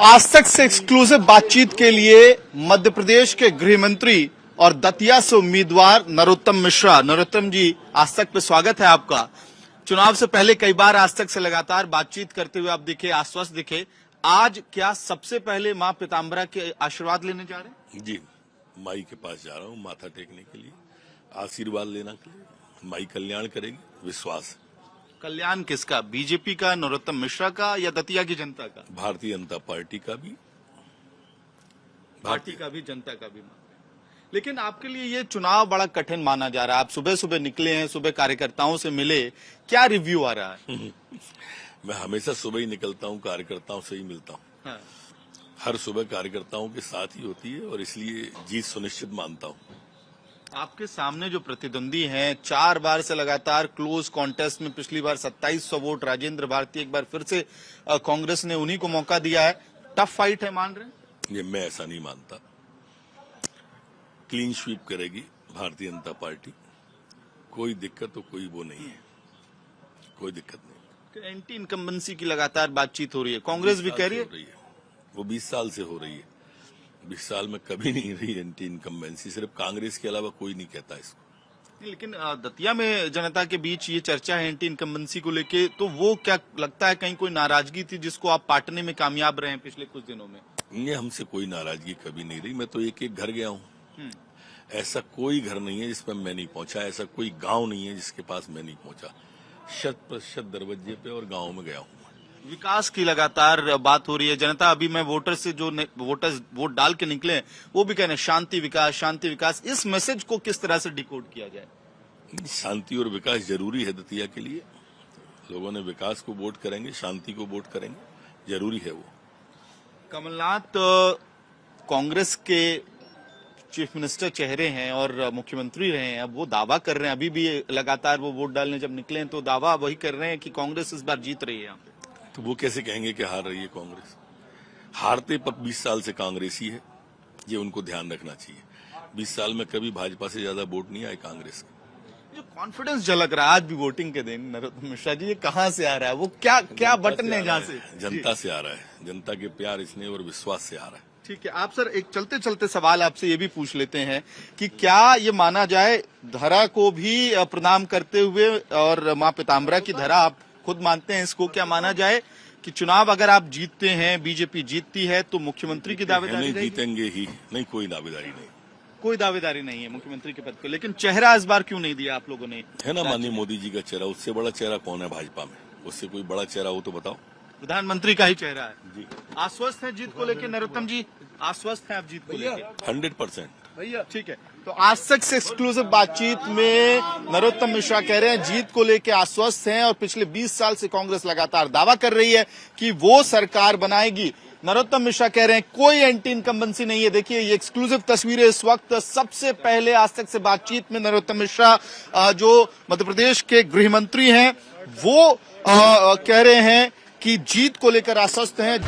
आज तक से एक्सक्लूसिव बातचीत के लिए मध्य प्रदेश के गृह मंत्री और दतिया से उम्मीदवार नरोत्तम मिश्रा। नरोत्तम जी, आज तक पे स्वागत है आपका। चुनाव से पहले कई बार आज तक से लगातार बातचीत करते हुए आप दिखे, आश्वस्त दिखे। आज क्या सबसे पहले मां पीताम्बरा के आशीर्वाद लेने जा रहे हैं? जी, माई के पास जा रहा हूँ माथा टेकने के लिए, आशीर्वाद लेना के लिए। माई कल्याण करेगी, विश्वास। कल्याण किसका? बीजेपी का, नरोत्तम मिश्रा का, या दतिया की जनता का? भारतीय जनता पार्टी का भी, पार्टी का भी, जनता का भी। लेकिन आपके लिए ये चुनाव बड़ा कठिन माना जा रहा है। आप सुबह सुबह निकले हैं, सुबह कार्यकर्ताओं से मिले, क्या रिव्यू आ रहा है? मैं हमेशा सुबह ही निकलता हूँ, कार्यकर्ताओं से ही मिलता हूँ। हाँ। हर सुबह कार्यकर्ताओं के साथ ही होती है और इसलिए जीत सुनिश्चित मानता हूँ। आपके सामने जो प्रतिद्वंदी हैं, 4 बार से लगातार क्लोज कॉन्टेस्ट में, पिछली बार 2700 वोट राजेंद्र भारती, एक बार फिर से कांग्रेस ने उन्हीं को मौका दिया है। टफ फाइट है, मान रहे हैं? ये मैं ऐसा नहीं मानता। क्लीन स्वीप करेगी भारतीय जनता पार्टी। कोई दिक्कत तो कोई वो नहीं है, कोई दिक्कत नहीं। एंटी इनकम्बेंसी की लगातार बातचीत हो रही है, कांग्रेस भी कह रही है। वो 20 साल से हो रही है। 20 साल में कभी नहीं रही एंटी इनकम्बेंसी, सिर्फ कांग्रेस के अलावा कोई नहीं कहता इसको। लेकिन दतिया में जनता के बीच ये चर्चा है एंटी इनकम्बेंसी को लेके, तो वो क्या लगता है कहीं कोई नाराजगी थी जिसको आप पाटने में कामयाब रहे हैं पिछले कुछ दिनों में? ये हमसे कोई नाराजगी कभी नहीं रही। मैं तो एक एक घर गया हूँ। ऐसा कोई घर नहीं है जिसमें मैं नहीं पहुंचा, ऐसा कोई गांव नहीं है जिसके पास मैं नहीं पहुंचा। 100% दरवाजे पे और गांव में गया हूँ। विकास की लगातार बात हो रही है। जनता अभी मैं वोटर से जो वोटर्स वोट डाल के निकले हैं, वो भी कह रहे हैं शांति विकास, शांति विकास। इस मैसेज को किस तरह से डिकोड किया जाए? शांति और विकास जरूरी है दतिया के लिए। लोगों ने विकास को वोट करेंगे, शांति को वोट करेंगे, जरूरी है वो। कमलनाथ कांग्रेस के चीफ मिनिस्टर चेहरे हैं और मुख्यमंत्री रहे हैं। अब वो दावा कर रहे हैं, अभी भी लगातार वो वोट डालने जब निकले हैं तो दावा वही कर रहे हैं कि कांग्रेस इस बार जीत रही है यहाँ पे। तो वो कैसे कहेंगे कि हार रही है कांग्रेस? हारते पर 20 साल से कांग्रेस ही है, ये उनको ध्यान रखना चाहिए। 20 साल में कभी भाजपा से ज्यादा वोट नहीं आए कांग्रेस के। जो कॉन्फिडेंस झलक रहा है आज भी वोटिंग के दिन, नरोत्तम मिश्रा जी, ये कहाँ से आ रहा है? वो क्या बटन है जहाँ से? जनता से आ रहा है। जनता के प्यार, स्नेह और विश्वास से आ रहा है। ठीक है। आप सर, एक चलते चलते सवाल आपसे ये भी पूछ लेते हैं कि क्या ये माना जाए, धरा को भी प्रणाम करते हुए, और मां पीताम्बरा की धरा आप खुद मानते हैं इसको, क्या माना जाए कि चुनाव अगर आप जीतते हैं, बीजेपी जीतती है, तो मुख्यमंत्री की दावेदारी? नहीं, जीतेंगे ही नहीं, कोई दावेदारी नहीं। कोई दावेदारी नहीं है मुख्यमंत्री के पद को। लेकिन चेहरा इस बार क्यों नहीं दिया आप लोगों ने? है ना माननीय मोदी जी का चेहरा। उससे बड़ा चेहरा कौन है भाजपा में? उससे कोई बड़ा चेहरा हो तो बताओ। प्रधानमंत्री का ही चेहरा है जी। आश्वस्त है जीत को लेकर नरोत्तम जी? आश्वस्त है आप जीत को लेकर? 100%। भैया ठीक है। तो आज तक से एक्सक्लूसिव बातचीत में नरोत्तम मिश्रा कह रहे हैं जीत को लेकर आश्वस्त हैं, और पिछले 20 साल से कांग्रेस लगातार दावा कर रही है कि वो सरकार बनाएगी। नरोत्तम मिश्रा कह रहे हैं कोई एंटी इनकम्बेंसी नहीं है। देखिए, ये एक्सक्लूसिव तस्वीरें इस वक्त। सबसे पहले आज तक से बातचीत में नरोत्तम मिश्रा, जो मध्य प्रदेश के गृह मंत्री हैं, वो कह रहे हैं कि जीत को लेकर आश्वस्त हैं।